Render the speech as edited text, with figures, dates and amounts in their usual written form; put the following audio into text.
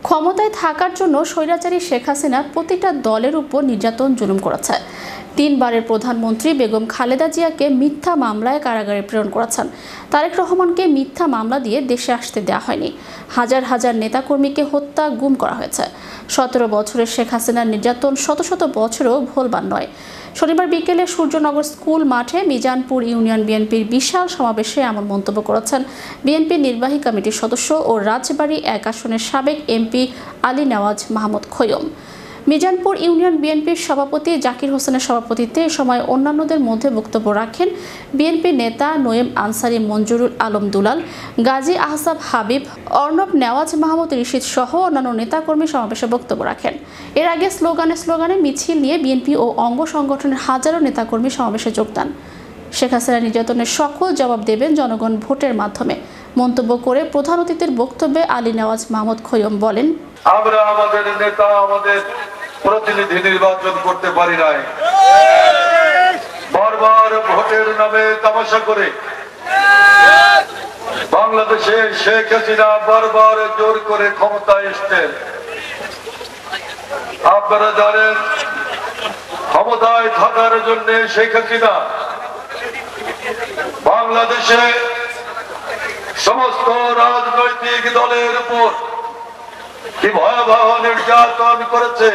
ক্ষমতায় থাকার জন্য স্বৈরাচারী শেখ হাসিনা প্রতিটা দলের উপর নির্যাতন জুলুম করেছে। 3 বারের প্রধানমন্ত্রী বেগম খালেদা জিয়াকে মিথ্যা মামলায় কারাগারে প্রেরণ করেছেন। তারেক রহমানকে মিথ্যা মামলা দিয়ে দেশে আসতে দেওয়া হয়নি। হাজার হাজার নেতাকর্মীকে হত্যা, গুম করা হয়েছে। 17 বছরের শেখ হাসিনার নির্যাতন শত শত বছরও ভোলবার নয়। শনিবার বিকেলে সূর্যনগর স্কুল মাঠে মিজানপুর ইউনিয়ন বিএনপির বিশাল সমাবেশে এমন মন্তব্য করেছেন বিএনপির নির্বাহী কমিটির সদস্য ও রাজবাড়ী 1 আসনের সাবেক এমপি আলী নেওয়াজ মাহমুদ খৈয়ম। মিজানপুর ইউনিয়ন বিএনপির সভাপতি জাকির হোসেনের সভাপতিত্বে এ সময় অন্যান্যদের মধ্যে বক্তব্য রাখেন বিএনপি নেতা নঈম আনসারী, মঞ্জুরুল আলম দুলাল, গাজী আহসাব হাবিব, অর্ণব, নেওয়াজ মাহমুদ রিশিদ সহ অন্যান্য নেতাকর্মী সমাবেশে বক্তব্য রাখেন। এর আগে স্লোগানে মিছিল নিয়ে বিএনপি ও অঙ্গ সংগঠনের হাজারো নেতাকর্মী সমাবেশে যোগ দেন। শেখ হাসিনা নির্যাতনের সকল জবাব দেবেন জনগণ ভোটের মাধ্যমে মন্তব্য করে প্রধান অতিথির বক্তব্যে আলী নেওয়াজ মাহমুদ খৈয়ম বলেন, আমরা আমাদের নেতা, আমাদের প্রতিনিধি নির্বাচন করতে পারি নাই। বারবার ভোটের নামে তামাশা করে বাংলাদেশে শেখ হাসিনা বারবার জোর করে ক্ষমতায় এসছেন। আপনারা জানেন, ক্ষমতায় থাকার জন্য শেখ হাসিনা বাংলাদেশে সমস্ত রাজনৈতিক দলের উপর কি ভয়াবহ নির্যাতন করেছে।